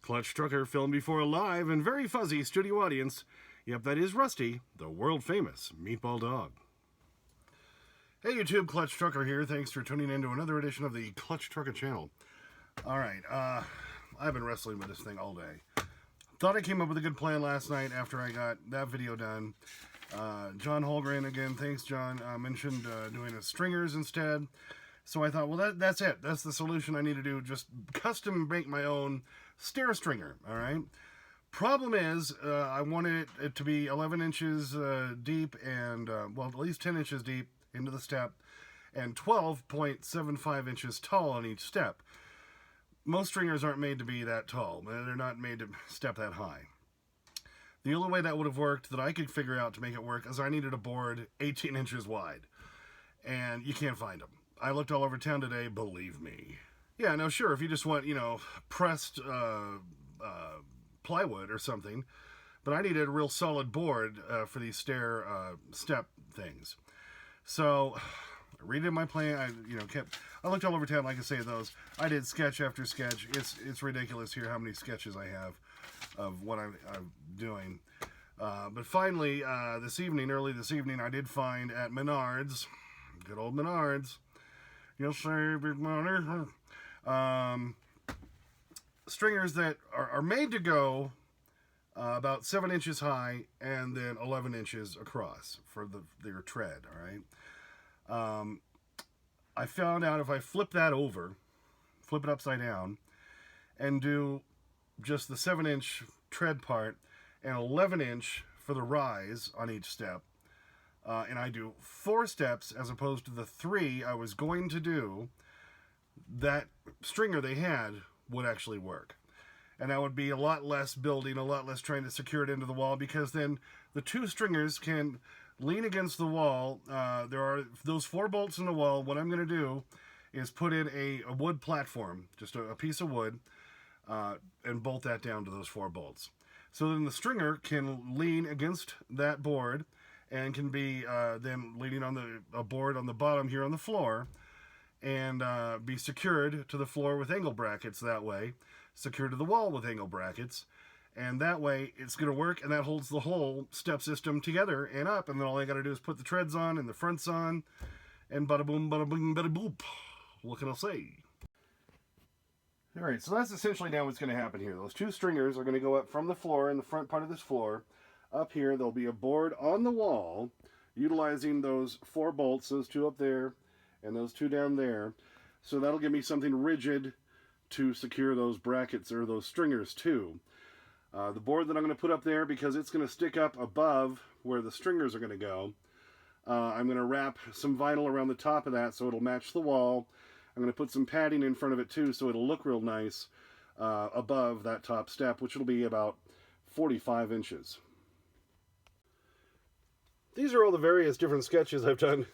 Clutch Trucker filmed before a live and very fuzzy studio audience. Yep, that is Rusty, the world-famous meatball dog. Hey YouTube, Clutch Trucker here. Thanks for tuning in to another edition of the Clutch Trucker channel. Alright, I've been wrestling with this thing all day. Thought I came up with a good plan last night after I got that video done. John Holgren, again, thanks John, mentioned doing a stringers instead. So I thought, well, that's it. That's the solution I need to do. Just custom make my own stair stringer, alright? Problem is, I wanted it to be 11 inches deep and, well, at least 10 inches deep into the step and 12.75 inches tall on each step. Most stringers aren't made to be that tall. They're not made to step that high. The only way that would have worked that I could figure out to make it work is I needed a board 18 inches wide. And you can't find them. I looked all over town today, believe me. Yeah, no, sure, if you just want, you know, pressed plywood or something. But I needed a real solid board for these stair step things. So, I redid my plan. I looked all over town, like I say, those. I did sketch after sketch. It's ridiculous here how many sketches I have of what I'm doing. But finally, early this evening, I did find at Menards, good old Menards, you'll save big money, stringers that are made to go about 7 inches high and then 11 inches across for their tread, all right? I found out if I flip that over, flip it upside down, and do just the 7-inch tread part and 11-inch for the rise on each step, and I do 4 steps as opposed to the 3 I was going to do, that stringer they had would actually work. And that would be a lot less building, a lot less trying to secure it into the wall, because then the 2 stringers can lean against the wall. There are those 4 bolts in the wall. What I'm going to do is put in a wood platform, just a piece of wood, and bolt that down to those 4 bolts. So then the stringer can lean against that board and can be then leaning on a board on the bottom here on the floor and be secured to the floor with angle brackets that way, secured to the wall with angle brackets, and that way it's going to work, and that holds the whole step system together and up, and then all I got to do is put the treads on and the fronts on, and bada boom, bada boom, bada boop. What can I say? Alright, so that's essentially now what's going to happen here. Those 2 stringers are going to go up from the floor, in the front part of this floor. Up here, there'll be a board on the wall, utilizing those 4 bolts, those 2 up there, and those 2 down there. So that'll give me something rigid to secure those brackets, or those stringers, to. The board that I'm going to put up there, because it's going to stick up above where the stringers are going to go, I'm going to wrap some vinyl around the top of that so it'll match the wall. I'm going to put some padding in front of it too so it'll look real nice above that top step, which will be about 45 inches. These are all the various different sketches I've done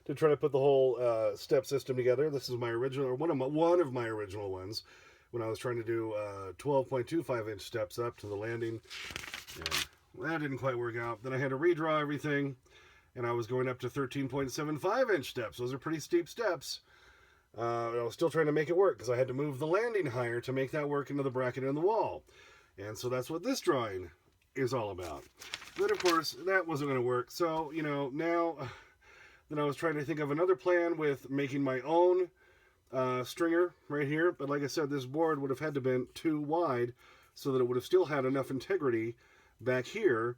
to try to put the whole step system together. This is my original, or one of my original ones, when I was trying to do 12.25 inch steps up to the landing. And that didn't quite work out. Then I had to redraw everything, and I was going up to 13.75 inch steps. Those are pretty steep steps. I was still trying to make it work because I had to move the landing higher to make that work into the bracket in the wall. And so that's what this drawing is all about. Then, of course, that wasn't going to work. So, you know, now then I was trying to think of another plan with making my own stringer right here. But like I said, this board would have had to been too wide so that it would have still had enough integrity back here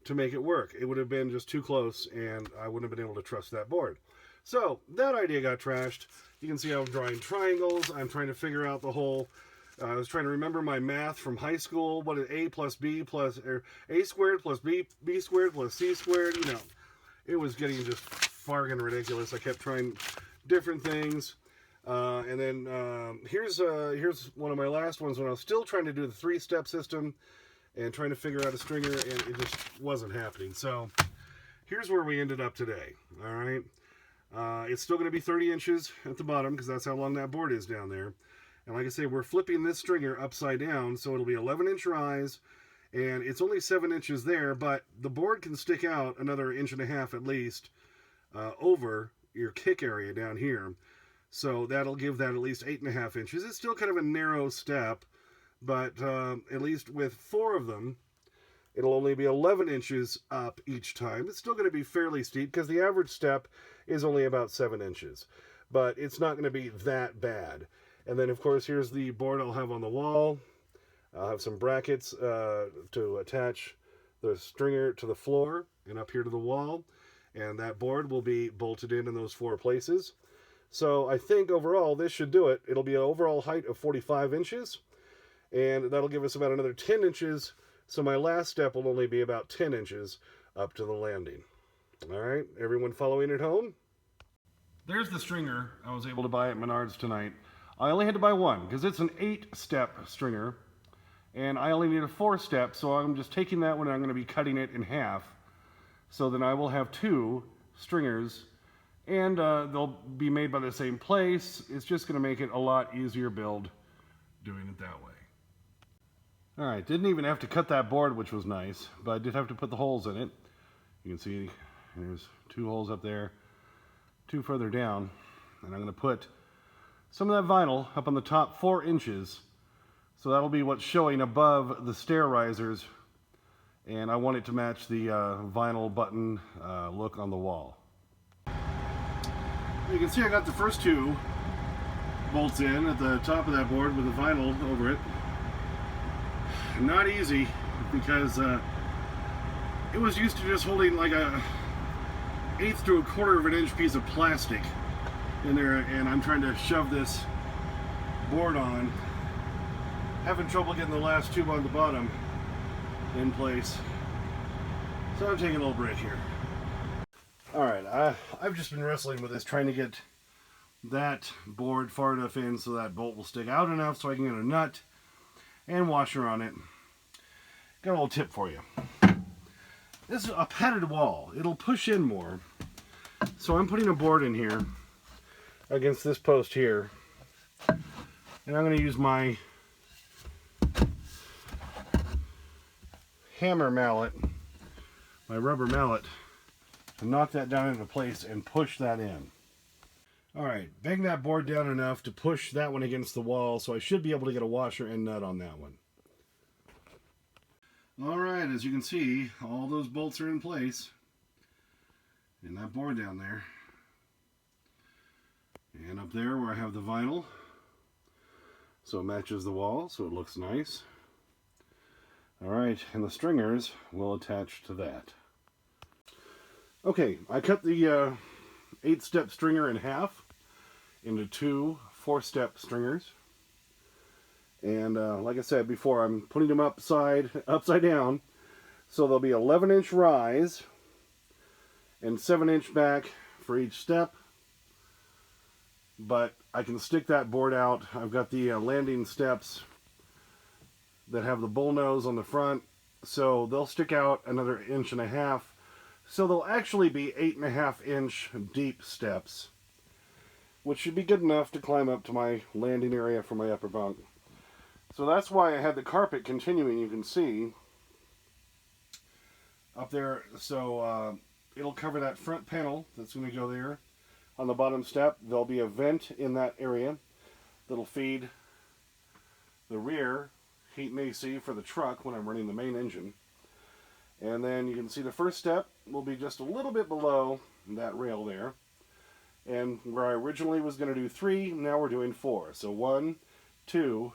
to make it work. It would have been just too close, and I wouldn't have been able to trust that board. So that idea got trashed. You can see I'm drawing triangles. I'm trying to figure out the whole... I was trying to remember my math from high school. What is A plus B plus... or A squared plus B squared plus C squared. You know, it was getting just fargan ridiculous. I kept trying different things. And then here's one of my last ones when I was still trying to do the 3-step system and trying to figure out a stringer, and it just wasn't happening. So here's where we ended up today. All right. It's still going to be 30 inches at the bottom because that's how long that board is down there. And like I say, we're flipping this stringer upside down, so it'll be 11-inch rise, and it's only 7 inches there, but the board can stick out another 1.5 inches at least over your kick area down here. So that'll give that at least 8.5 inches. It's still kind of a narrow step, but at least with 4 of them, it'll only be 11 inches up each time. It's still going to be fairly steep because the average step is only about 7 inches, but it's not going to be that bad. And then, of course, here's the board I'll have on the wall. I'll have some brackets to attach the stringer to the floor and up here to the wall. And that board will be bolted in those 4 places. So I think overall this should do it. It'll be an overall height of 45 inches. And that'll give us about another 10 inches. So my last step will only be about 10 inches up to the landing. All right, everyone following at home? There's the stringer I was able to buy at Menards tonight. I only had to buy one because it's an 8-step stringer. And I only need a 4-step, so I'm just taking that one and I'm going to be cutting it in half. So then I will have 2 stringers, and they'll be made by the same place. It's just going to make it a lot easier build doing it that way. All right, didn't even have to cut that board, which was nice, but I did have to put the holes in it. You can see there's 2 holes up there, 2 further down, and I'm going to put some of that vinyl up on the top 4 inches. So that'll be what's showing above the stair risers, and I want it to match the vinyl button look on the wall. You can see I got the first 2 bolts in at the top of that board with the vinyl over it. Not easy because it was used to just holding like a 1/8 to 1/4 of an inch piece of plastic in there, and I'm trying to shove this board on. Having trouble getting the last tube on the bottom in place. So I'm taking a little break here. Alright, I've just been wrestling with this, trying to get that board far enough in so that bolt will stick out enough so I can get a nut and washer on it. Got a little tip for you. This is a padded wall. It'll push in more. So I'm putting a board in here against this post here. And I'm going to use my hammer mallet, my rubber mallet, to knock that down into place and push that in. Alright, bang that board down enough to push that one against the wall, so I should be able to get a washer and nut on that one. Alright, as you can see, all those bolts are in place. And that board down there. And up there where I have the vinyl. So it matches the wall, so it looks nice. Alright, and the stringers will attach to that. Okay, I cut the 8-step stringer in half into 2 4-step stringers. And like I said before, I'm putting them upside down. So there'll be 11-inch rise and 7-inch back for each step. But I can stick that board out. I've got the landing steps that have the bull nose on the front, so they'll stick out another 1.5 inches. So they'll actually be 8.5-inch deep steps, which should be good enough to climb up to my landing area for my upper bunk. So that's why I had the carpet continuing, you can see, up there. So it'll cover that front panel that's going to go there. On the bottom step, there'll be a vent in that area that'll feed the rear heat and AC for the truck when I'm running the main engine. And then you can see the first step will be just a little bit below that rail there. And where I originally was going to do 3, now we're doing 4. So 1, 2,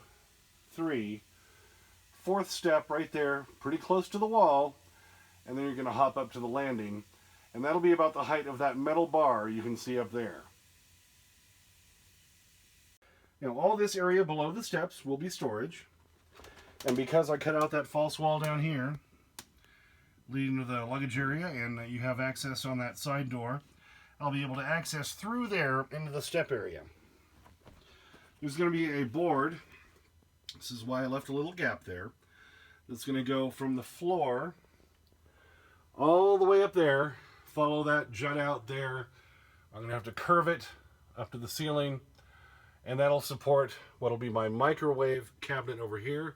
3, 4th step right there, pretty close to the wall. And then you're going to hop up to the landing. And that'll be about the height of that metal bar you can see up there. Now all this area below the steps will be storage. And because I cut out that false wall down here, leading to the luggage area, and you have access on that side door, I'll be able to access through there into the step area. There's going to be a board, this is why I left a little gap there, that's going to go from the floor all the way up there, follow that jut out there. I'm going to have to curve it up to the ceiling, and that'll support what'll be my microwave cabinet over here,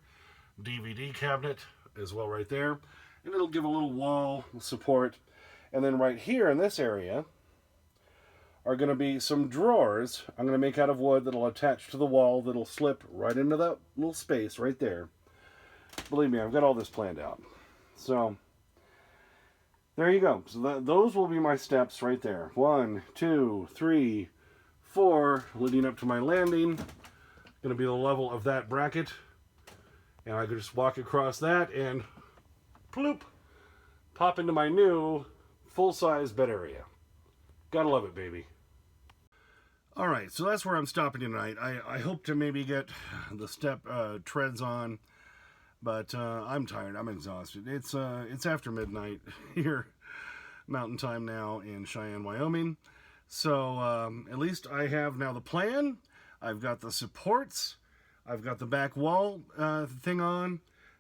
DVD cabinet as well right there, and it'll give a little wall support. And then right here in this area are going to be some drawers I'm going to make out of wood that'll attach to the wall that'll slip right into that little space right there. Believe me, I've got all this planned out. So, there you go. So those will be my steps right there. 1, 2, 3, 4, leading up to my landing. Going to be the level of that bracket. And I could just walk across that and ploop, pop into my new full-size bed area. Gotta love it, baby. All right, so that's where I'm stopping tonight. I hope to maybe get the step treads on, but I'm tired. I'm exhausted. It's after midnight here, Mountain Time now in Cheyenne, Wyoming. So at least I have now the plan. I've got the supports. I've got the back wall thing on.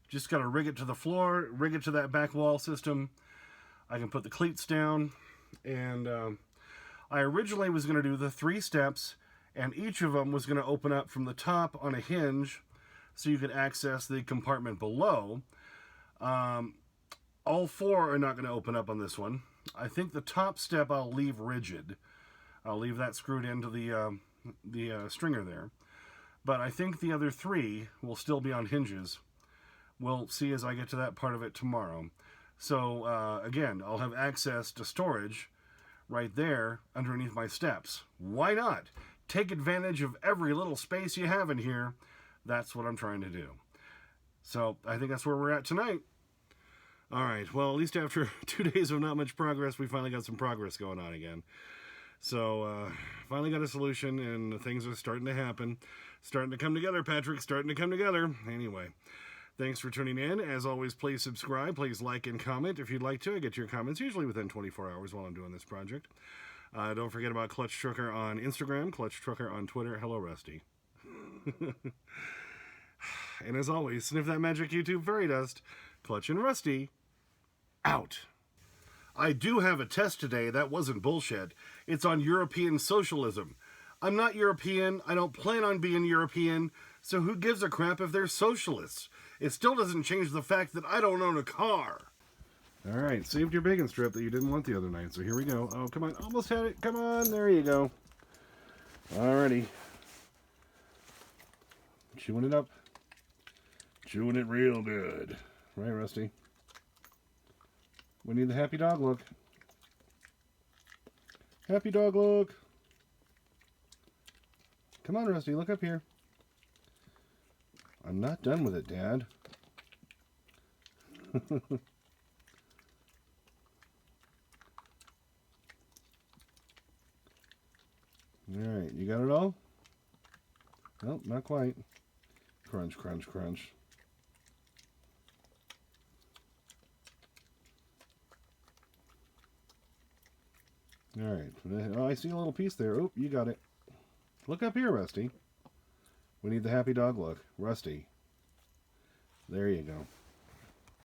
Just got to rig it to the floor, rig it to that back wall system. I can put the cleats down, and I originally was going to do the 3 steps, and each of them was going to open up from the top on a hinge so you could access the compartment below. All 4 are not going to open up on this one. I think the top step I'll leave rigid. I'll leave that screwed into the stringer there. But I think the other 3 will still be on hinges. We'll see as I get to that part of it tomorrow. So, again, I'll have access to storage right there underneath my steps. Why not? Take advantage of every little space you have in here. That's what I'm trying to do. So I think that's where we're at tonight. All right, well, at least after 2 days of not much progress, we finally got some progress going on again. So finally got a solution, and things are starting to happen. Starting to come together, Patrick, starting to come together. Anyway, thanks for tuning in. As always, please subscribe. Please like and comment if you'd like to. I get your comments usually within 24 hours while I'm doing this project. Don't forget about Clutch Trucker on Instagram, Clutch Trucker on Twitter. Hello, Rusty. And as always, sniff that magic YouTube fairy dust. Clutch and Rusty, out. I do have a test today. That wasn't bullshit. It's on European socialism. I'm not European. I don't plan on being European. So who gives a crap if they're socialists? It still doesn't change the fact that I don't own a car. All right, saved your bacon strip that you didn't want the other night. So here we go. Oh, come on. Almost had it. Come on. There you go. Alrighty. Chewing it up. Chewing it real good. Right, Rusty? We need the happy dog look. Happy dog look. Come on, Rusty, look up here. I'm not done with it, Dad. Alright, you got it all? Nope, not quite. Crunch, crunch, crunch. Alright, oh, I see a little piece there. Oh, you got it. Look up here, Rusty. We need the happy dog look. Rusty. There you go.